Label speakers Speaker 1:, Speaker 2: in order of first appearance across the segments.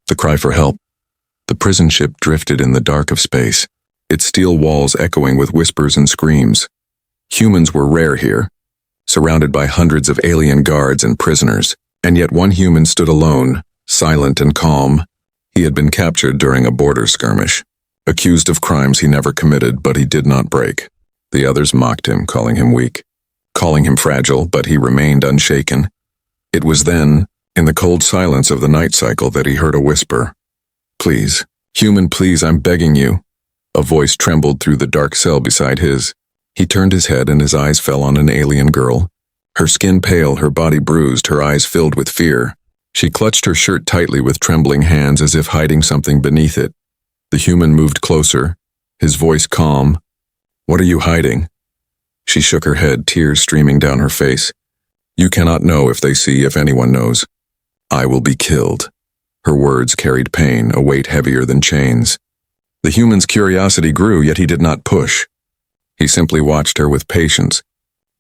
Speaker 1: The cry for help. The prison ship drifted in the dark of space, its steel walls echoing with whispers and screams. Humans were rare here, surrounded by hundreds of alien guards and prisoners, and yet one human stood alone, silent and calm. He had been captured during a border skirmish, accused of crimes he never committed, but he did not break. The others mocked him, calling him weak, calling him fragile, but he remained unshaken. It was then, in the cold silence of the night cycle, that he heard a whisper. "Please, human, please, I'm begging you." A voice trembled through the dark cell beside his. He turned his head and his eyes fell on an alien girl. Her skin pale, her body bruised, her eyes filled with fear. She clutched her shirt tightly with trembling hands as if hiding something beneath it. The human moved closer, his voice calm. "What are you hiding?" She shook her head, tears streaming down her face. "You cannot know if they see, if anyone knows. I will be killed." Her words carried pain, a weight heavier than chains. The human's curiosity grew, yet he did not push. He simply watched her with patience.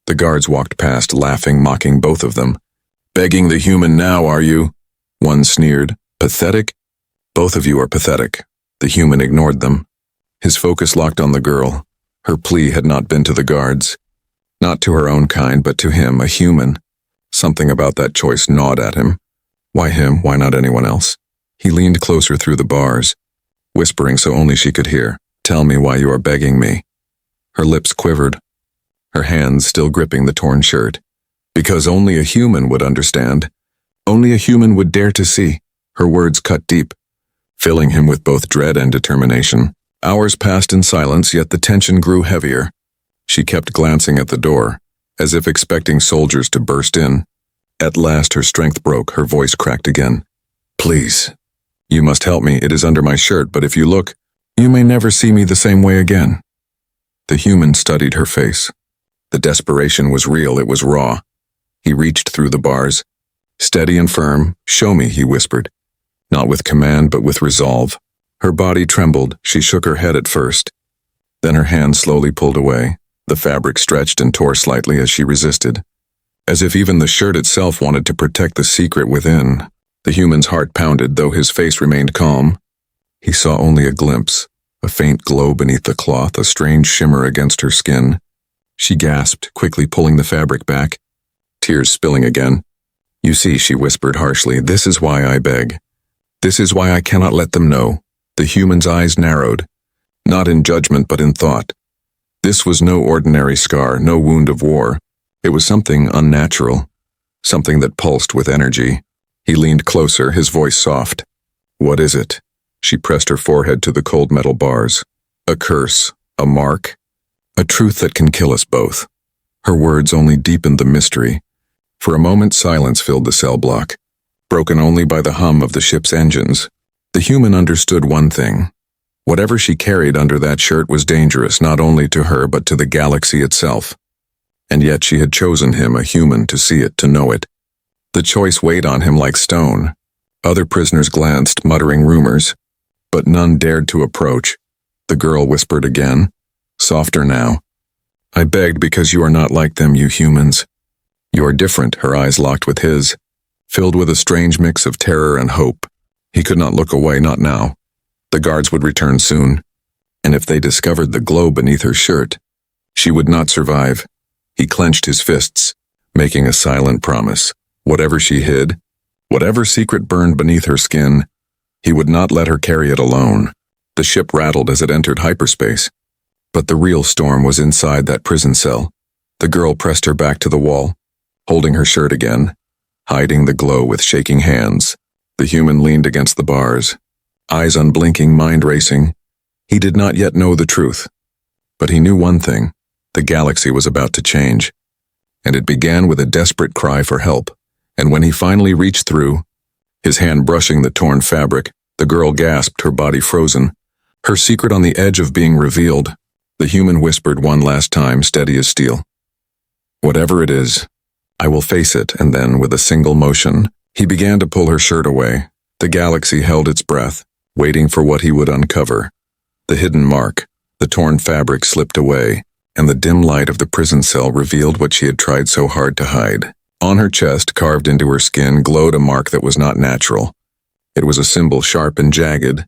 Speaker 1: The guards walked past, laughing, mocking both of them. "Begging the human now, are you?" One sneered. "Pathetic? Both of you are pathetic." The human ignored them. His focus locked on the girl. Her plea had not been to the guards. Not to her own kind, but to him, a human. Something about that choice gnawed at him. Why him? Why not anyone else? He leaned closer through the bars, whispering so only she could hear. "Tell me why you are begging me." Her lips quivered, her hands still gripping the torn shirt. "Because only a human would understand. Only a human would dare to see." Her words cut deep, filling him with both dread and determination. Hours passed in silence, yet the tension grew heavier. She kept glancing at the door, as if expecting soldiers to burst in. At last her strength broke, her voice cracked again. "Please, you must help me. It is under my shirt, but if you look, you may never see me the same way again." The human studied her face. The desperation was real, it was raw. He reached through the bars. Steady and firm. "Show me," he whispered. Not with command, but with resolve. Her body trembled. She shook her head at first. Then her hand slowly pulled away. The fabric stretched and tore slightly as she resisted, as if even the shirt itself wanted to protect the secret within. The human's heart pounded, though his face remained calm. He saw only a glimpse, a faint glow beneath the cloth, a strange shimmer against her skin. She gasped, quickly pulling the fabric back, tears spilling again. "You see," she whispered harshly, "this is why I beg. This is why I cannot let them know." The human's eyes narrowed, not in judgment but in thought. This was no ordinary scar, no wound of war. It was something unnatural, something that pulsed with energy. He leaned closer, his voice soft. "What is it?" She pressed her forehead to the cold metal bars. "A curse, a mark, a truth that can kill us both." Her words only deepened the mystery. For a moment silence filled the cell block, broken only by the hum of the ship's engines. The human understood one thing. Whatever she carried under that shirt was dangerous, not only to her but to the galaxy itself. And yet she had chosen him, a human, to see it, to know it. The choice weighed on him like stone. Other prisoners glanced, muttering rumors, but none dared to approach. The girl whispered again, softer now. "I begged because you are not like them, you humans. You are different." Her eyes locked with his, filled with a strange mix of terror and hope. He could not look away, not now. The guards would return soon, and if they discovered the glow beneath her shirt, she would not survive. He clenched his fists, making a silent promise. Whatever she hid, whatever secret burned beneath her skin, he would not let her carry it alone. The ship rattled as it entered hyperspace, but the real storm was inside that prison cell. The girl pressed her back to the wall, holding her shirt again, hiding the glow with shaking hands. The human leaned against the bars, eyes unblinking, mind racing. He did not yet know the truth, but he knew one thing: the galaxy was about to change. And it began with a desperate cry for help, and when he finally reached through, his hand brushing the torn fabric, the girl gasped, her body frozen, her secret on the edge of being revealed. The human whispered one last time, steady as steel. "Whatever it is, I will face it," and then, with a single motion, he began to pull her shirt away. The galaxy held its breath, waiting for what he would uncover. The hidden mark, the torn fabric slipped away, and the dim light of the prison cell revealed what she had tried so hard to hide. On her chest, carved into her skin, glowed a mark that was not natural. It was a symbol sharp and jagged,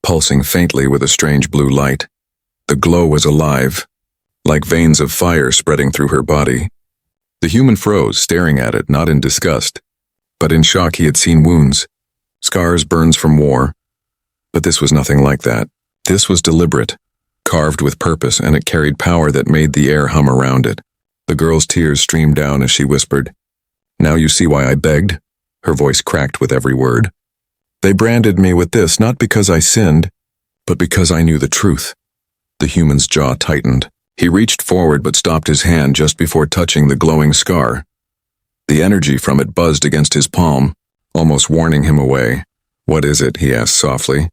Speaker 1: pulsing faintly with a strange blue light. The glow was alive, like veins of fire spreading through her body. The human froze, staring at it, not in disgust, but in shock. He had seen wounds, scars, burns from war. But this was nothing like that. This was deliberate, carved with purpose, and it carried power that made the air hum around it. The girl's tears streamed down as she whispered, "Now you see why I begged?" Her voice cracked with every word. "They branded me with this not because I sinned, but because I knew the truth." The human's jaw tightened. He reached forward but stopped his hand just before touching the glowing scar. The energy from it buzzed against his palm, almost warning him away. "What is it?" he asked softly.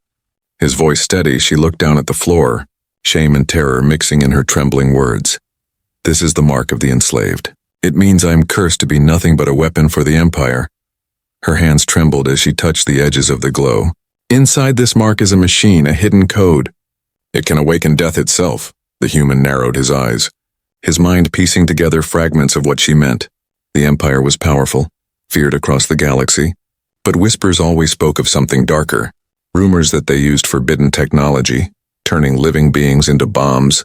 Speaker 1: His voice steady, she looked down at the floor, shame and terror mixing in her trembling words. "This is the mark of the enslaved. It means I am cursed to be nothing but a weapon for the Empire." Her hands trembled as she touched the edges of the glow. "Inside this mark is a machine, a hidden code. It can awaken death itself." The human narrowed his eyes, his mind piecing together fragments of what she meant. The Empire was powerful, feared across the galaxy, but whispers always spoke of something darker. Rumors that they used forbidden technology, turning living beings into bombs.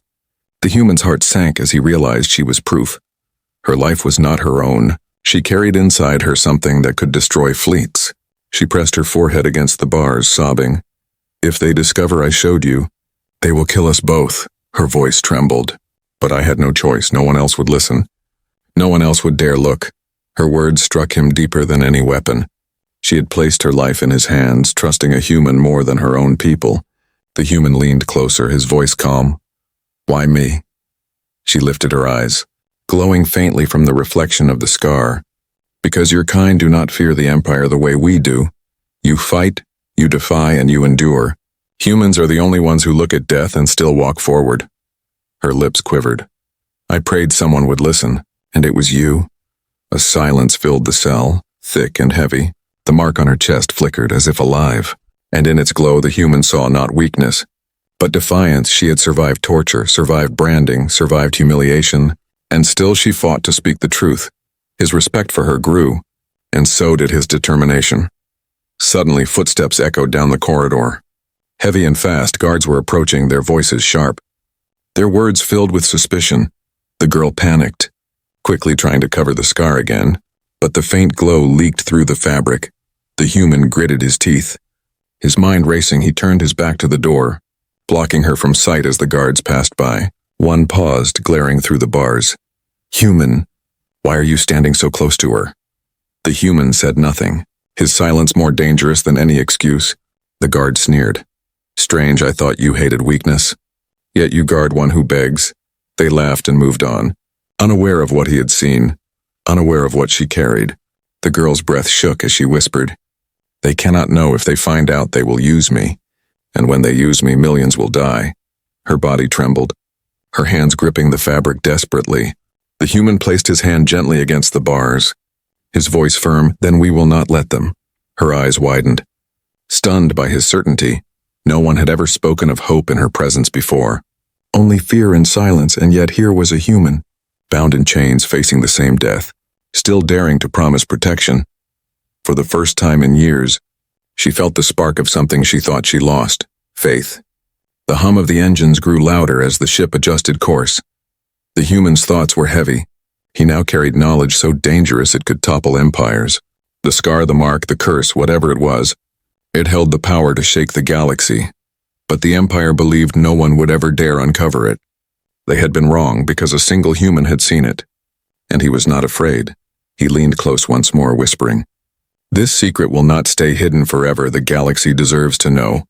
Speaker 1: The human's heart sank as he realized she was proof. Her life was not her own. She carried inside her something that could destroy fleets. She pressed her forehead against the bars, sobbing. "If they discover I showed you, they will kill us both." Her voice trembled. But I had no choice. No one else would listen. No one else would dare look. Her words struck him deeper than any weapon. She had placed her life in his hands, trusting a human more than her own people. The human leaned closer, his voice calm. "Why me?" She lifted her eyes, glowing faintly from the reflection of the scar. "Because your kind do not fear the Empire the way we do. You fight, you defy, and you endure. Humans are the only ones who look at death and still walk forward." Her lips quivered. "I prayed someone would listen, and it was you." A silence filled the cell, thick and heavy. The mark on her chest flickered as if alive, and in its glow the human saw not weakness, but defiance. She had survived torture, survived branding, survived humiliation, and still she fought to speak the truth. His respect for her grew, and so did his determination. Suddenly, footsteps echoed down the corridor. Heavy and fast, guards were approaching, their voices sharp. Their words filled with suspicion. The girl panicked, quickly trying to cover the scar again, but the faint glow leaked through the fabric. The human gritted his teeth. His mind racing, he turned his back to the door, blocking her from sight as the guards passed by. One paused, glaring through the bars. "Human, why are you standing so close to her?" The human said nothing, his silence more dangerous than any excuse. The guard sneered. "Strange, I thought you hated weakness. Yet you guard one who begs." They laughed and moved on, unaware of what he had seen, unaware of what she carried. The girl's breath shook as she whispered, "They cannot know. If they find out, they will use me. And when they use me, millions will die." Her body trembled, her hands gripping the fabric desperately. The human placed his hand gently against the bars, his voice firm, "Then we will not let them." Her eyes widened. Stunned by his certainty, no one had ever spoken of hope in her presence before. Only fear and silence, and yet here was a human, bound in chains, facing the same death, still daring to promise protection. For the first time in years, she felt the spark of something she thought she lost: faith. The hum of the engines grew louder as the ship adjusted course. The human's thoughts were heavy. He now carried knowledge so dangerous it could topple empires. The scar, the mark, the curse, whatever it was, it held the power to shake the galaxy. But the Empire believed no one would ever dare uncover it. They had been wrong because a single human had seen it. And he was not afraid. He leaned close once more, whispering, "This secret will not stay hidden forever. The galaxy deserves to know."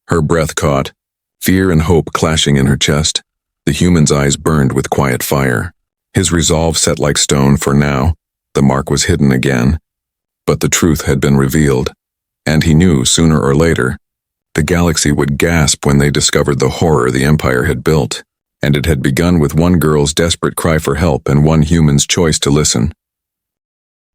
Speaker 1: Her breath caught, fear and hope clashing in her chest. The human's eyes burned with quiet fire. His resolve set like stone. For now, the mark was hidden again. But the truth had been revealed. And he knew, sooner or later, the galaxy would gasp when they discovered the horror the Empire had built. And it had begun with one girl's desperate cry for help and one human's choice to listen.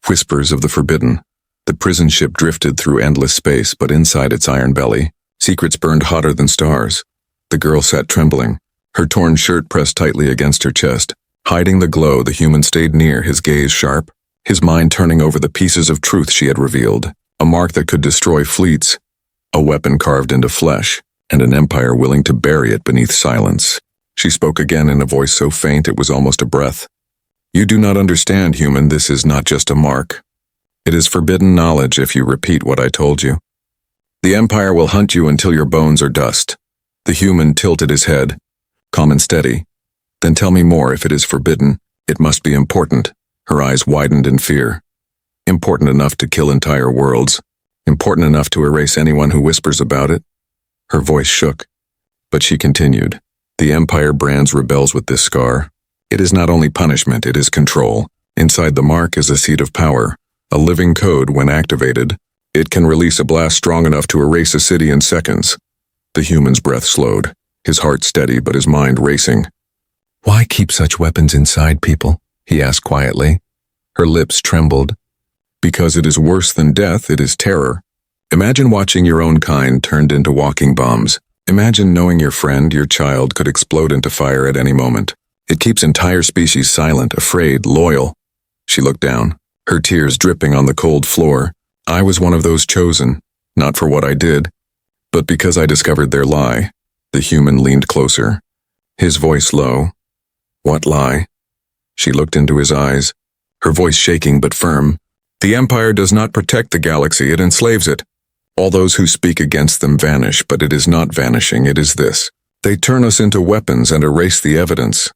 Speaker 1: Whispers of the forbidden. The prison ship drifted through endless space, but inside its iron belly, secrets burned hotter than stars. The girl sat trembling, her torn shirt pressed tightly against her chest. Hiding the glow, the human stayed near, his gaze sharp, his mind turning over the pieces of truth she had revealed. A mark that could destroy fleets, a weapon carved into flesh, and an empire willing to bury it beneath silence. She spoke again in a voice so faint it was almost a breath. You do not understand, human, this is not just a mark. It is forbidden knowledge if you repeat what I told you. The empire will hunt you until your bones are dust. The human tilted his head, calm and steady. Then tell me more. If it is forbidden, it must be important. Her eyes widened in fear. Important enough to kill entire worlds. Important enough to erase anyone who whispers about it. Her voice shook, but she continued. The empire brands rebels with this scar. It is not only punishment, it is control. Inside the mark is a seat of power, a living code. When activated, it can release a blast strong enough to erase a city in seconds. The human's breath slowed, his heart steady but his mind racing. Why keep such weapons inside people? He asked quietly. Her lips trembled. Because it is worse than death, it is terror. Imagine watching your own kind turned into walking bombs. Imagine knowing your friend, your child, could explode into fire at any moment. It keeps entire species silent, afraid, loyal. She looked down, her tears dripping on the cold floor. I was one of those chosen, not for what I did, but because I discovered their lie. The human leaned closer, his voice low. What lie? She looked into his eyes, her voice shaking but firm. The empire does not protect the galaxy, it enslaves it. All those who speak against them vanish, but it is not vanishing, it is this. They turn us into weapons and erase the evidence.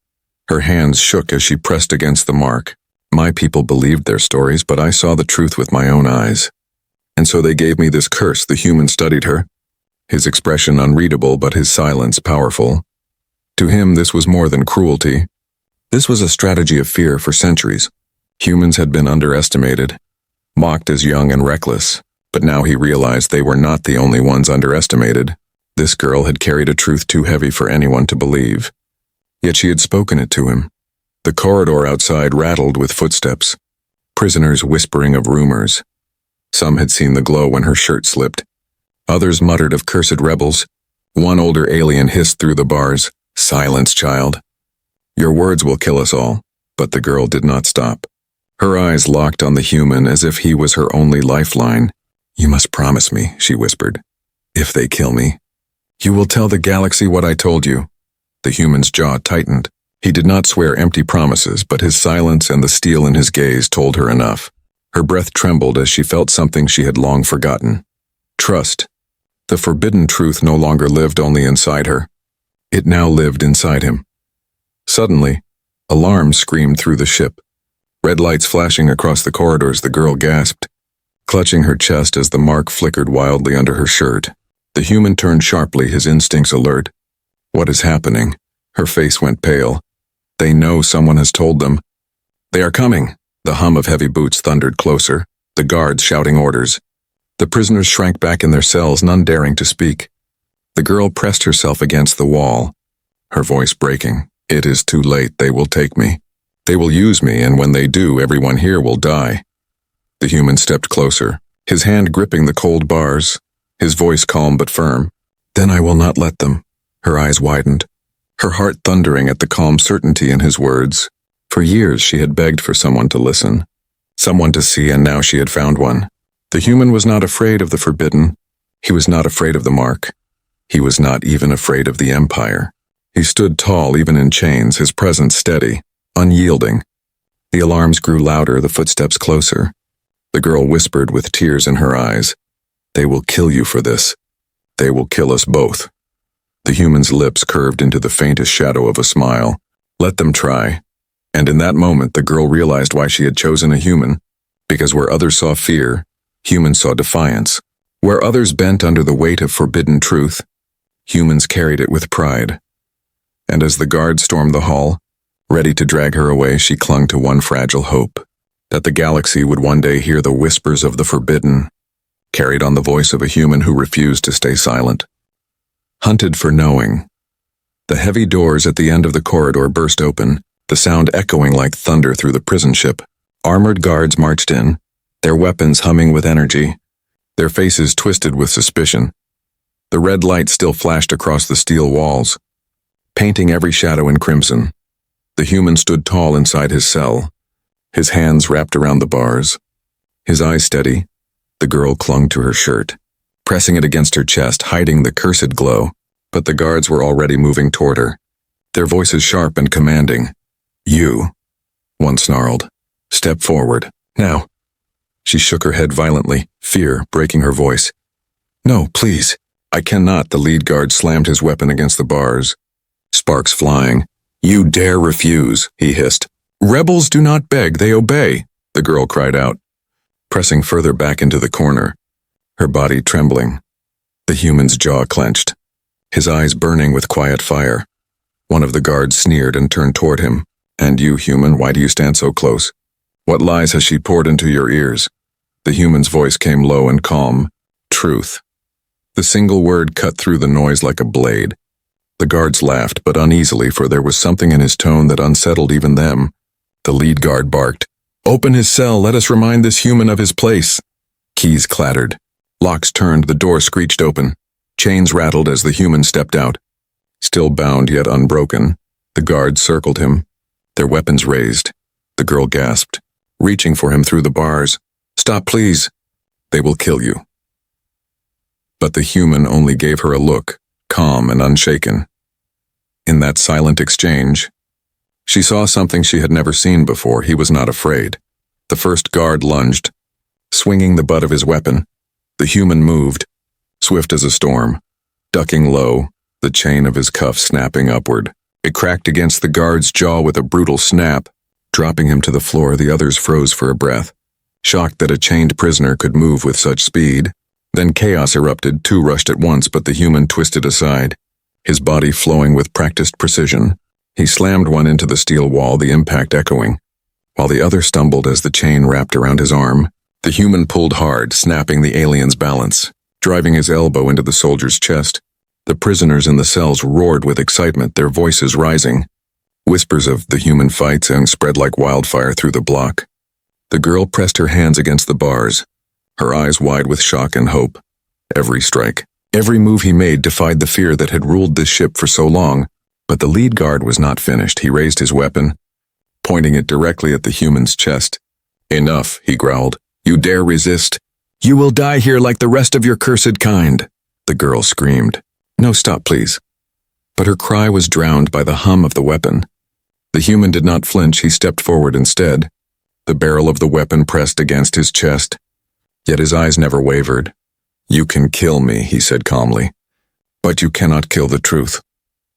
Speaker 1: Her hands shook as she pressed against the mark. My people believed their stories, but I saw the truth with my own eyes. And so they gave me this curse. The human studied her, his expression unreadable but his silence powerful. To him this was more than cruelty. This was a strategy of fear for centuries. Humans had been underestimated, mocked as young and reckless, but now he realized they were not the only ones underestimated. This girl had carried a truth too heavy for anyone to believe. Yet she had spoken it to him. The corridor outside rattled with footsteps, prisoners whispering of rumors. Some had seen the glow when her shirt slipped. Others muttered of cursed rebels. One older alien hissed through the bars, "Silence, child. Your words will kill us all." But the girl did not stop. Her eyes locked on the human as if he was her only lifeline. You must promise me, she whispered. If they kill me, you will tell the galaxy what I told you. The human's jaw tightened. He did not swear empty promises, but his silence and the steel in his gaze told her enough. Her breath trembled as she felt something she had long forgotten. Trust. The forbidden truth no longer lived only inside her. It now lived inside him. Suddenly, alarms screamed through the ship. Red lights flashing across the corridors, the girl gasped, clutching her chest as the mark flickered wildly under her shirt. The human turned sharply, his instincts alert. What is happening? Her face went pale. They know someone has told them. They are coming. The hum of heavy boots thundered closer, the guards shouting orders. The prisoners shrank back in their cells, none daring to speak. The girl pressed herself against the wall, her voice breaking. It is too late. They will take me. They will use me, and when they do, everyone here will die. The human stepped closer, his hand gripping the cold bars, his voice calm but firm. Then I will not let them. Her eyes widened, her heart thundering at the calm certainty in his words. For years she had begged for someone to listen, someone to see, and now she had found one. The human was not afraid of the forbidden. He was not afraid of the mark. He was not even afraid of the empire. He stood tall even in chains, his presence steady, unyielding. The alarms grew louder, the footsteps closer. The girl whispered with tears in her eyes, "They will kill you for this. They will kill us both." The human's lips curved into the faintest shadow of a smile. Let them try. And in that moment, the girl realized why she had chosen a human. Because where others saw fear, humans saw defiance. Where others bent under the weight of forbidden truth, humans carried it with pride. And as the guards stormed the hall, ready to drag her away, she clung to one fragile hope, that the galaxy would one day hear the whispers of the forbidden, carried on the voice of a human who refused to stay silent. Hunted for knowing. The heavy doors at the end of the corridor burst open, the sound echoing like thunder through the prison ship. Armored guards marched in, their weapons humming with energy, their faces twisted with suspicion. The red light still flashed across the steel walls, painting every shadow in crimson. The human stood tall inside his cell, his hands wrapped around the bars, his eyes steady, The girl clung to her shirt, pressing it against her chest, hiding the cursed glow. But the guards were already moving toward her, their voices sharp and commanding. "You," one snarled. "Step forward, now." She shook her head violently, fear breaking her voice. "No, please. I cannot." The lead guard slammed his weapon against the bars, sparks flying. "You dare refuse," he hissed. "Rebels do not beg, they obey," the girl cried out, pressing further back into the corner, her body trembling. The human's jaw clenched, his eyes burning with quiet fire. One of the guards sneered and turned toward him. "And you, human, why do you stand so close? What lies has she poured into your ears?" The human's voice came low and calm. "Truth." The single word cut through the noise like a blade. The guards laughed, but uneasily, for there was something in his tone that unsettled even them. The lead guard barked, "Open his cell, let us remind this human of his place." Keys clattered. Locks turned, the door screeched open. Chains rattled as the human stepped out. Still bound yet unbroken, the guards circled him, their weapons raised. The girl gasped, reaching for him through the bars. "Stop, please. They will kill you." But the human only gave her a look, calm and unshaken. In that silent exchange, she saw something she had never seen before. He was not afraid. The first guard lunged, swinging the butt of his weapon. The human moved, swift as a storm, ducking low, the chain of his cuff snapping upward. It cracked against the guard's jaw with a brutal snap, dropping him to the floor. The others froze for a breath, shocked that a chained prisoner could move with such speed. Then chaos erupted. Two rushed at once, but the human twisted aside, his body flowing with practiced precision. He slammed one into the steel wall, the impact echoing, while the other stumbled as the chain wrapped around his arm. The human pulled hard, snapping the alien's balance, driving his elbow into the soldier's chest. The prisoners in the cells roared with excitement, their voices rising. Whispers of the human fights and spread like wildfire through the block. The girl pressed her hands against the bars, her eyes wide with shock and hope. Every strike, every move he made defied the fear that had ruled this ship for so long. But the lead guard was not finished. He raised his weapon, pointing it directly at the human's chest. "Enough," he growled. "You dare resist? You will die here like the rest of your cursed kind." The girl screamed. "No, stop, please." But her cry was drowned by the hum of the weapon. The human did not flinch. He stepped forward instead, the barrel of the weapon pressed against his chest. Yet his eyes never wavered. "You can kill me," he said calmly, "but you cannot kill the truth."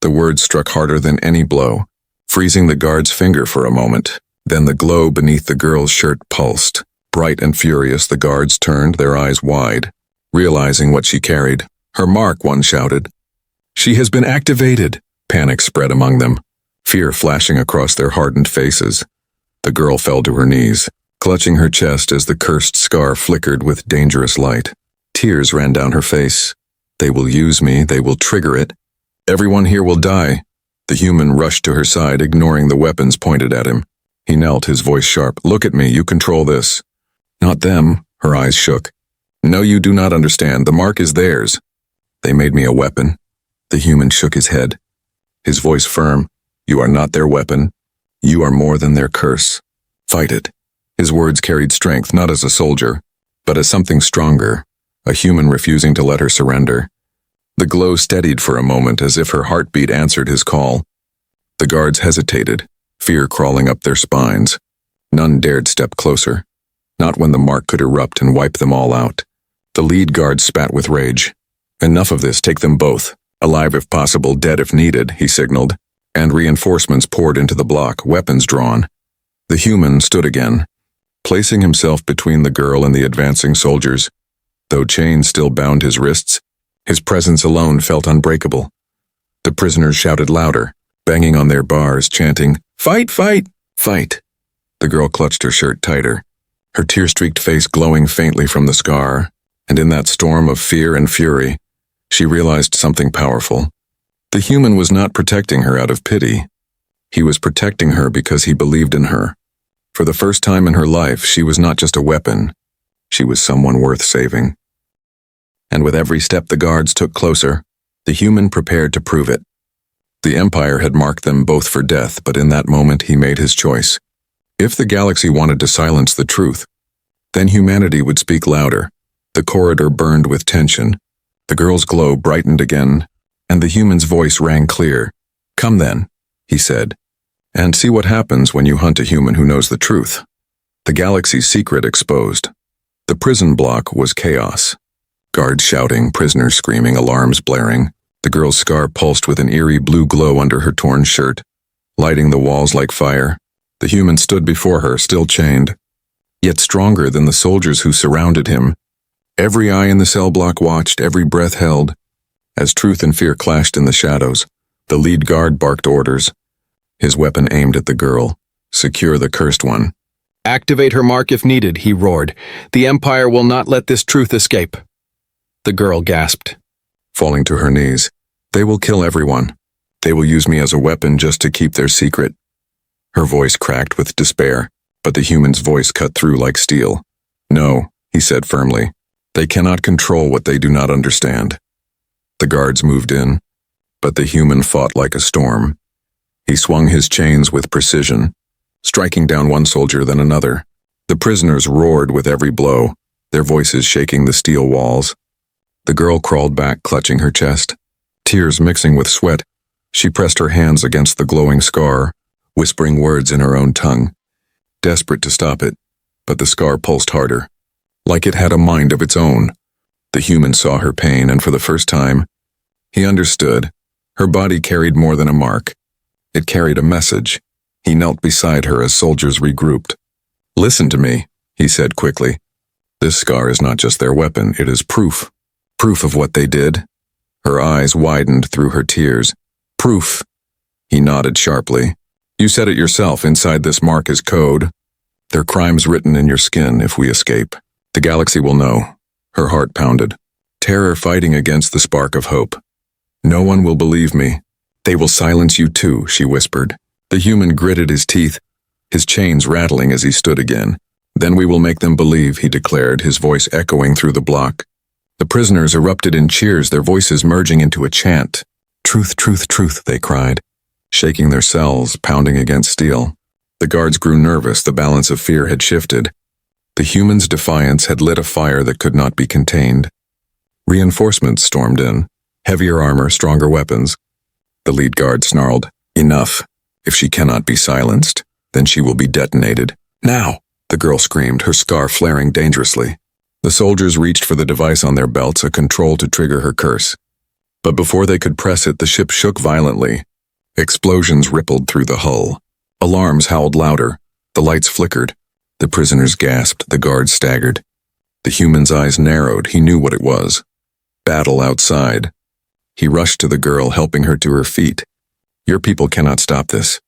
Speaker 1: The words struck harder than any blow, freezing the guard's finger for a moment. Then the glow beneath the girl's shirt pulsed. Bright and furious, the guards turned, their eyes wide, realizing what she carried. "Her mark," one shouted. "She has been activated." Panic spread among them, fear flashing across their hardened faces. The girl fell to her knees, clutching her chest as the cursed scar flickered with dangerous light. Tears ran down her face. "They will use me, they will trigger it. Everyone here will die." The human rushed to her side, ignoring the weapons pointed at him. He knelt, his voice sharp. "Look at me, you control this." "Not them," her eyes shook. "No, you do not understand. The mark is theirs. They made me a weapon." The human shook his head, his voice firm. "You are not their weapon. You are more than their curse. Fight it." His words carried strength, not as a soldier, but as something stronger, a human refusing to let her surrender. The glow steadied for a moment, as if her heartbeat answered his call. The guards hesitated, fear crawling up their spines. None dared step closer, not when the mark could erupt and wipe them all out. The lead guard spat with rage. "Enough of this, take them both. Alive if possible, dead if needed," he signaled, and reinforcements poured into the block, weapons drawn. The human stood again, placing himself between the girl and the advancing soldiers. Though chains still bound his wrists, his presence alone felt unbreakable. The prisoners shouted louder, banging on their bars, chanting, "Fight, fight, fight." The girl clutched her shirt tighter, her tear-streaked face glowing faintly from the scar, and in that storm of fear and fury, she realized something powerful. The human was not protecting her out of pity. He was protecting her because he believed in her. For the first time in her life, she was not just a weapon. She was someone worth saving. And with every step the guards took closer, the human prepared to prove it. The Empire had marked them both for death, but in that moment he made his choice. If the galaxy wanted to silence the truth, then humanity would speak louder. The corridor burned with tension. The girl's glow brightened again, and the human's voice rang clear. "Come then," he said, "and see what happens when you hunt a human who knows the truth." The galaxy's secret exposed. The prison block was chaos. Guards shouting, prisoners screaming, alarms blaring. The girl's scar pulsed with an eerie blue glow under her torn shirt, lighting the walls like fire. The human stood before her, still chained, yet stronger than the soldiers who surrounded him. Every eye in the cell block watched, every breath held. As truth and fear clashed in the shadows, the lead guard barked orders, his weapon aimed at the girl. "Secure the cursed one."
Speaker 2: "Activate her mark if needed," he roared. "The Empire will not let this truth escape." The girl gasped.
Speaker 1: Falling to her knees, "They will kill everyone. They will use me as a weapon just to keep their secret." Her voice cracked with despair, but the human's voice cut through like steel. "No," he said firmly. "They cannot control what they do not understand." The guards moved in, but the human fought like a storm. He swung his chains with precision, striking down one soldier then another. The prisoners roared with every blow, their voices shaking the steel walls. The girl crawled back, clutching her chest. Tears mixing with sweat, she pressed her hands against the glowing scar, whispering words in her own tongue, desperate to stop it, but the scar pulsed harder, like it had a mind of its own. The human saw her pain, and for the first time, he understood. Her body carried more than a mark. It carried a message. He knelt beside her as soldiers regrouped. "Listen to me," he said quickly. "This scar is not just their weapon, it is proof. Proof of what they did." Her eyes widened through her tears. "Proof." He nodded sharply. "You said it yourself, inside this mark is code. Their crimes written in your skin if we escape. The galaxy will know." Her heart pounded, terror fighting against the spark of hope. "No one will believe me. They will silence you too," she whispered. The human gritted his teeth, his chains rattling as he stood again. "Then we will make them believe," he declared, his voice echoing through the block. The prisoners erupted in cheers, their voices merging into a chant. "Truth, truth, truth," they cried, shaking their cells, pounding against steel. The guards grew nervous, the balance of fear had shifted. The human's defiance had lit a fire that could not be contained. Reinforcements stormed in, heavier armor, stronger weapons. The lead guard snarled, "Enough. If she cannot be silenced, then she will be detonated. Now!" The girl screamed, her scar flaring dangerously. The soldiers reached for the device on their belts, a control to trigger her curse. But before they could press it, the ship shook violently. Explosions rippled through the hull. Alarms howled louder. The lights flickered. The prisoners gasped, the guards staggered. The human's eyes narrowed, he knew what it was. Battle outside. He rushed to the girl, helping her to her feet. "Your people cannot stop this."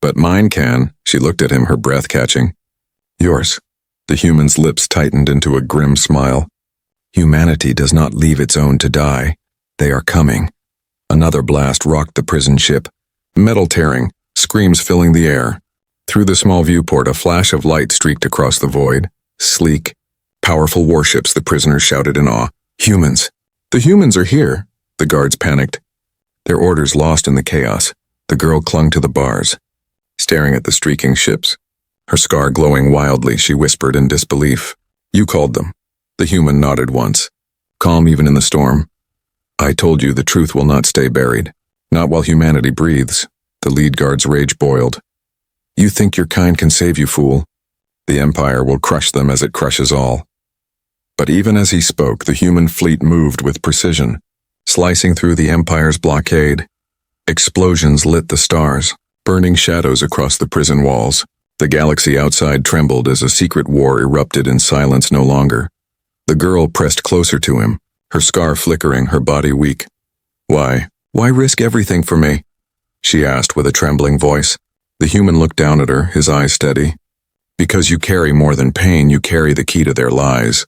Speaker 1: "But mine can." She looked at him, her breath catching. "Yours." The human's lips tightened into a grim smile. "Humanity does not leave its own to die. They are coming." Another blast rocked the prison ship. Metal tearing, screams filling the air. Through the small viewport, a flash of light streaked across the void. Sleek, powerful warships, the prisoners shouted in awe. "Humans! The humans are here!" The guards panicked, their orders lost in the chaos. The girl clung to the bars, staring at the streaking ships. Her scar glowing wildly, she whispered in disbelief. "You called them." The human nodded once, calm even in the storm. "I told you the truth will not stay buried. Not while humanity breathes." The lead guard's rage boiled. "You think your kind can save you, fool? The Empire will crush them as it crushes all." But even as he spoke, the human fleet moved with precision, slicing through the Empire's blockade. Explosions lit the stars, burning shadows across the prison walls. The galaxy outside trembled as a secret war erupted in silence no longer. The girl pressed closer to him, her scar flickering, her body weak. Why risk everything for me?" she asked with a trembling voice. The human looked down at her, his eyes steady. "Because you carry more than pain, you carry the key to their lies.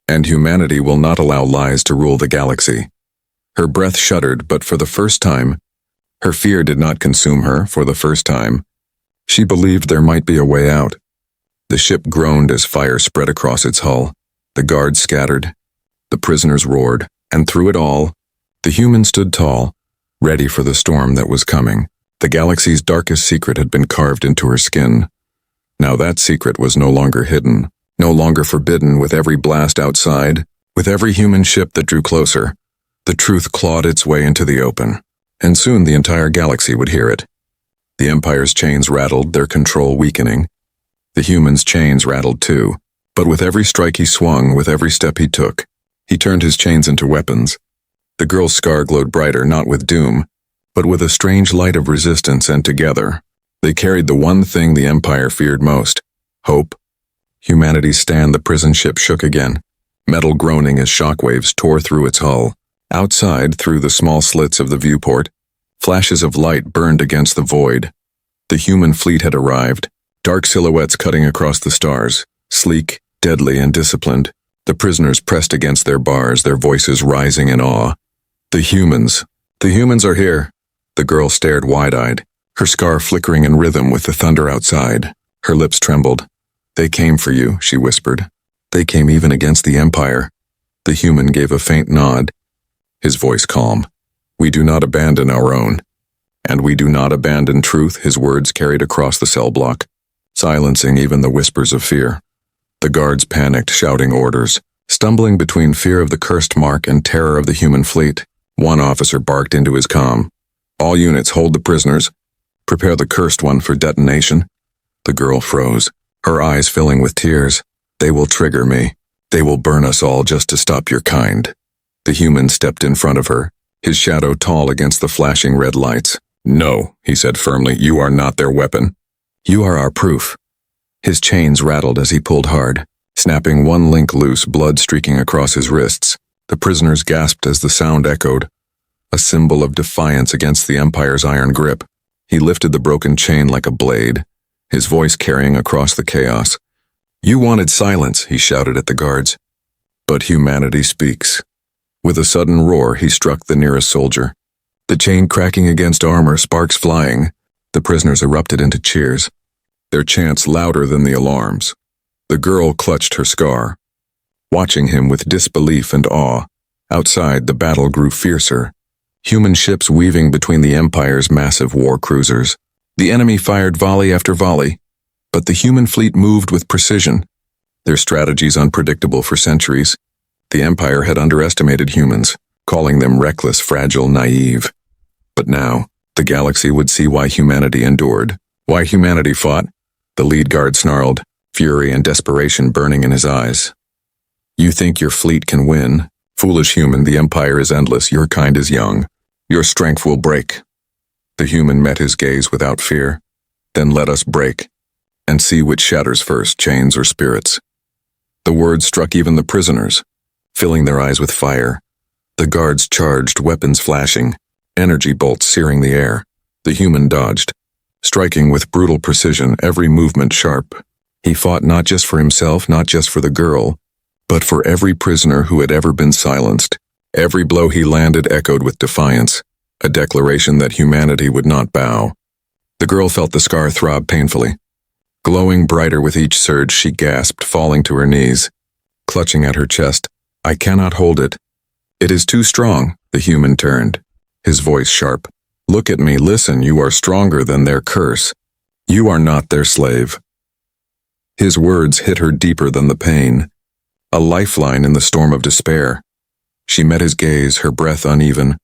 Speaker 1: And humanity will not allow lies to rule the galaxy." Her breath shuddered, but for the first time, her fear did not consume her. For the first time, she believed there might be a way out. The ship groaned as fire spread across its hull. The guards scattered. The prisoners roared. And through it all, the human stood tall, ready for the storm that was coming. The galaxy's darkest secret had been carved into her skin. Now that secret was no longer hidden, no longer forbidden. With every blast outside, With every human ship that drew closer, the truth clawed its way into the open, and soon the entire galaxy would hear it. The Empire's chains rattled, their control weakening. The humans' chains rattled too, but with every strike he swung, with every step he took, he turned his chains into weapons. The girl's scar glowed brighter, not with doom, but with a strange light of resistance, and together, they carried the one thing the Empire feared most: hope. Humanity's stand, the prison ship shook again, metal groaning as shockwaves tore through its hull. Outside, through the small slits of the viewport, flashes of light burned against the void. The human fleet had arrived, dark silhouettes cutting across the stars, sleek, deadly, and disciplined. The prisoners pressed against their bars, their voices rising in awe. The humans are here. The girl stared wide-eyed, her scar flickering in rhythm with the thunder outside. Her lips trembled. They came for you, she whispered. They came even against the Empire. The human gave a faint nod, his voice calm. We do not abandon our own. And we do not abandon truth, his words carried across the cell block, silencing even the whispers of fear. The guards panicked, shouting orders, stumbling between fear of the cursed mark and terror of the human fleet. One officer barked into his comm. All units, hold the prisoners. Prepare the cursed one for detonation. The girl froze, her eyes filling with tears. They will trigger me. They will burn us all just to stop your kind. The human stepped in front of her, his shadow tall against the flashing red lights. No, he said firmly, you are not their weapon. You are our proof. His chains rattled as he pulled hard, snapping one link loose, blood streaking across his wrists. The prisoners gasped as the sound echoed, a symbol of defiance against the Empire's iron grip. He lifted the broken chain like a blade, his voice carrying across the chaos. You wanted silence, he shouted at the guards. But humanity speaks. With a sudden roar, he struck the nearest soldier. The chain cracking against armor, sparks flying. The prisoners erupted into cheers, their chants louder than the alarms. The girl clutched her scar, watching him with disbelief and awe. Outside, the battle grew fiercer, human ships weaving between the Empire's massive war cruisers. The enemy fired volley after volley, but the human fleet moved with precision, their strategies unpredictable for centuries. The Empire had underestimated humans, calling them reckless, fragile, naive. But now, the galaxy would see why humanity endured, why humanity fought. The lead guard snarled, fury and desperation burning in his eyes. You think your fleet can win? Foolish human, the Empire is endless, your kind is young. Your strength will break. The human met his gaze without fear. Then let us break, and see which shatters first, chains or spirits. The words struck even the prisoners, filling their eyes with fire. The guards charged, weapons flashing, energy bolts searing the air. The human dodged, striking with brutal precision, every movement sharp. He fought not just for himself, not just for the girl, but for every prisoner who had ever been silenced. Every blow he landed echoed with defiance, a declaration that humanity would not bow. The girl felt the scar throb painfully. Glowing brighter with each surge, she gasped, falling to her knees, clutching at her chest. I cannot hold it. It is too strong. The human turned, his voice sharp. Look at me, listen, you are stronger than their curse. You are not their slave. His words hit her deeper than the pain, a lifeline in the storm of despair. She met his gaze, her breath uneven,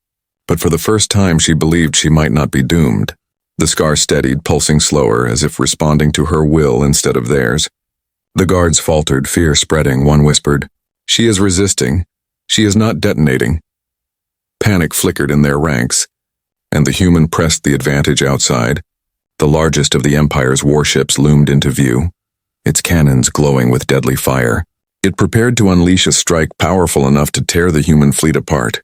Speaker 1: but for the first time she believed she might not be doomed. The scar steadied, pulsing slower, as if responding to her will instead of theirs. The guards faltered, fear spreading. One whispered, She is resisting. She is not detonating. Panic flickered in their ranks, and the human pressed the advantage outside. The largest of the Empire's warships loomed into view, its cannons glowing with deadly fire. It prepared to unleash a strike powerful enough to tear the human fleet apart.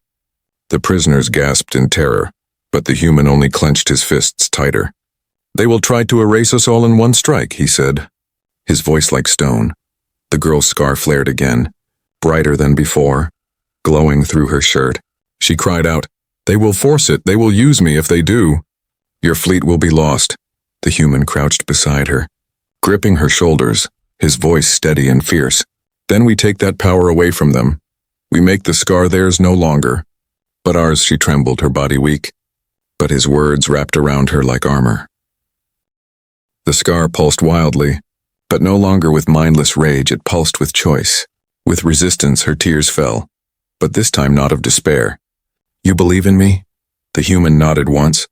Speaker 1: The prisoners gasped in terror, but the human only clenched his fists tighter. They will try to erase us all in one strike, he said, his voice like stone. The girl's scar flared again, brighter than before, glowing through her shirt. She cried out, They will force it, they will use me if they do. Your fleet will be lost. The human crouched beside her, gripping her shoulders, his voice steady and fierce. Then we take that power away from them. We make the scar theirs no longer. But ours, she trembled, her body weak. But his words wrapped around her like armor. The scar pulsed wildly, but no longer with mindless rage, it pulsed with choice. With resistance, her tears fell, but this time not of despair. You believe in me? The human nodded once.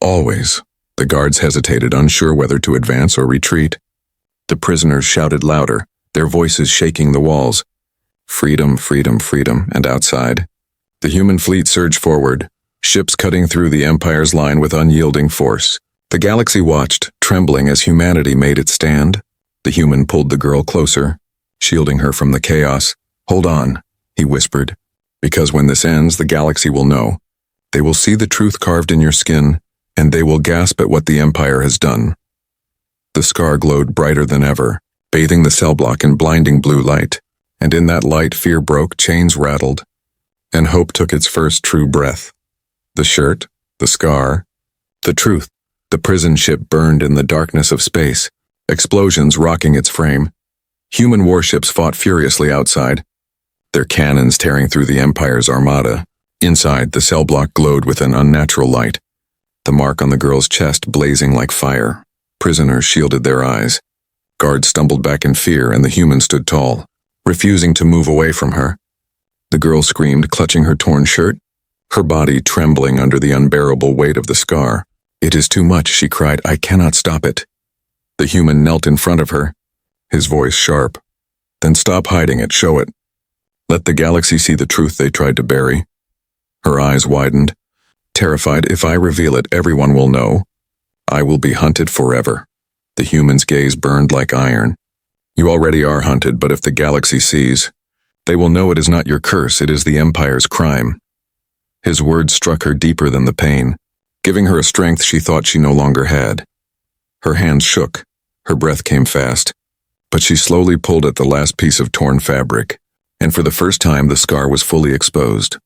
Speaker 1: Always. The guards hesitated, unsure whether to advance or retreat. The prisoners shouted louder, their voices shaking the walls. Freedom, freedom, freedom, and outside. The human fleet surged forward, ships cutting through the Empire's line with unyielding force. The galaxy watched, trembling as humanity made its stand. The human pulled the girl closer, shielding her from the chaos. Hold on, he whispered, because when this ends, the galaxy will know. They will see the truth carved in your skin, and they will gasp at what the Empire has done. The scar glowed brighter than ever, bathing the cell block in blinding blue light, and in that light fear broke, chains rattled, and hope took its first true breath. The shirt, the scar, the truth. The prison ship burned in the darkness of space, explosions rocking its frame. Human warships fought furiously outside, their cannons tearing through the Empire's armada. Inside, the cell block glowed with an unnatural light, the mark on the girl's chest blazing like fire. Prisoners shielded their eyes. Guards stumbled back in fear, and the human stood tall, refusing to move away from her. The girl screamed, clutching her torn shirt, her body trembling under the unbearable weight of the scar. It is too much, she cried. I cannot stop it. The human knelt in front of her, his voice sharp. Then stop hiding it, show it. Let the galaxy see the truth they tried to bury. Her eyes widened, terrified. If I reveal it, everyone will know. I will be hunted forever. The human's gaze burned like iron. You already are hunted, but if the galaxy sees, they will know it is not your curse, it is the Empire's crime. His words struck her deeper than the pain, giving her a strength she thought she no longer had. Her hands shook, her breath came fast, but she slowly pulled at the last piece of torn fabric, and for the first time the scar was fully exposed.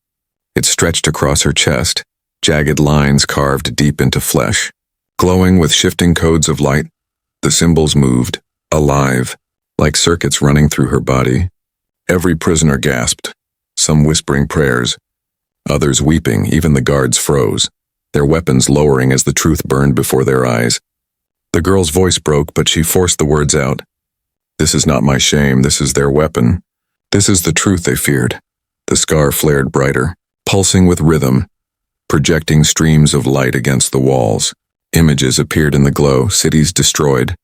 Speaker 1: It stretched across her chest, jagged lines carved deep into flesh. Glowing with shifting codes of light, the symbols moved, alive, like circuits running through her body. Every prisoner gasped, some whispering prayers, others weeping. Even the guards froze, their weapons lowering as the truth burned before their eyes. The girl's voice broke, but she forced the words out. This is not my shame, this is their weapon. This is the truth they feared. The scar flared brighter, pulsing with rhythm, projecting streams of light against the walls. Images appeared in the glow, cities destroyed,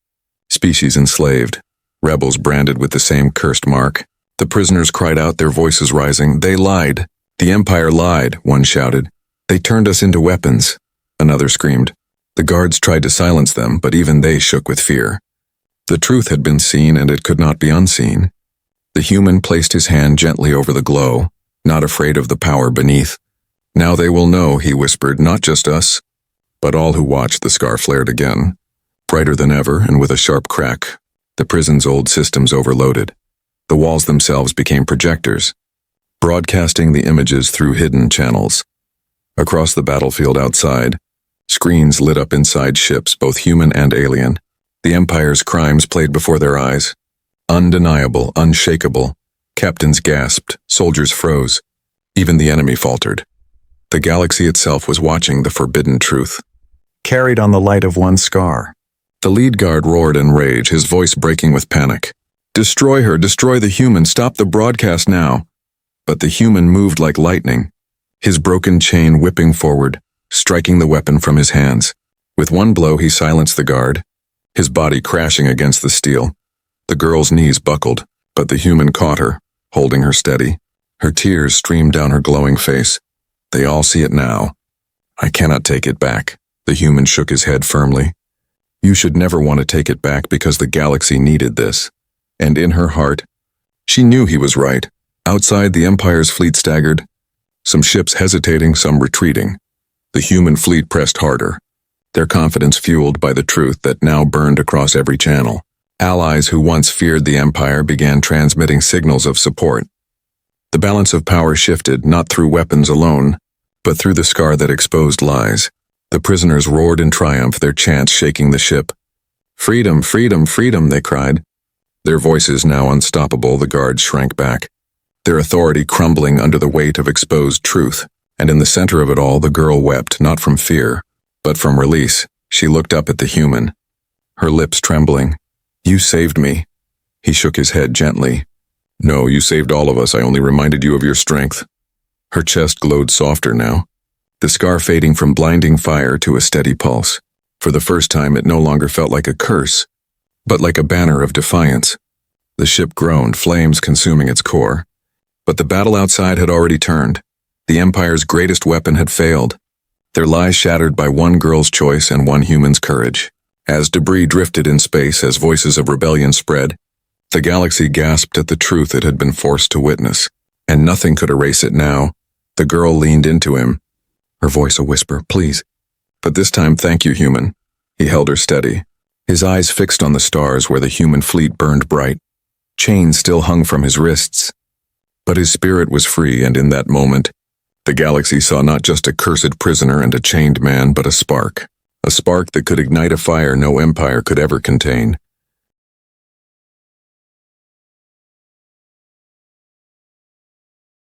Speaker 1: species enslaved, rebels branded with the same cursed mark. The prisoners cried out, their voices rising. They lied. The Empire lied, one shouted. They turned us into weapons, another screamed. The guards tried to silence them, but even they shook with fear. The truth had been seen, and it could not be unseen. The human placed his hand gently over the glow, not afraid of the power beneath. Now they will know, he whispered, not just us, but all who watched. The scar flared again, brighter than ever, and with a sharp crack. The prison's old systems overloaded. The walls themselves became projectors, broadcasting the images through hidden channels. Across the battlefield outside, screens lit up inside ships, both human and alien. The Empire's crimes played before their eyes. Undeniable, unshakable. Captains gasped, soldiers froze. Even the enemy faltered. The galaxy itself was watching the forbidden truth, carried on the light of one scar. The lead guard roared in rage, his voice breaking with panic. Destroy her, destroy the human, stop the broadcast now. But the human moved like lightning, his broken chain whipping forward, striking the weapon from his hands. With one blow he silenced the guard, his body crashing against the steel. The girl's knees buckled, but the human caught her, holding her steady. Her tears streamed down her glowing face. They all see it now. I cannot take it back. The human shook his head firmly. You should never want to take it back because the galaxy needed this. And in her heart, she knew he was right. Outside, the Empire's fleet staggered, some ships hesitating, some retreating. The human fleet pressed harder, their confidence fueled by the truth that now burned across every channel. Allies who once feared the Empire began transmitting signals of support. The balance of power shifted, not through weapons alone, but through the scar that exposed lies. The prisoners roared in triumph, their chants shaking the ship. Freedom, freedom, freedom, they cried. Their voices now unstoppable, the guards shrank back, their authority crumbling under the weight of exposed truth. And in the center of it all, the girl wept, not from fear, but from release. She looked up at the human, her lips trembling. You saved me. He shook his head gently. No, you saved all of us. I only reminded you of your strength. Her chest glowed softer now, the scar fading from blinding fire to a steady pulse. For the first time, it no longer felt like a curse, but like a banner of defiance. The ship groaned, flames consuming its core. But the battle outside had already turned. The Empire's greatest weapon had failed, their lies shattered by one girl's choice and one human's courage. As debris drifted in space, as voices of rebellion spread, the galaxy gasped at the truth it had been forced to witness, and nothing could erase it now. The girl leaned into him, her voice a whisper, "Please." But this time, "Thank you, human." He held her steady, his eyes fixed on the stars where the human fleet burned bright. Chains still hung from his wrists, but his spirit was free, and in that moment, the galaxy saw not just a cursed prisoner and a chained man, but a spark that could ignite a fire no empire could ever contain.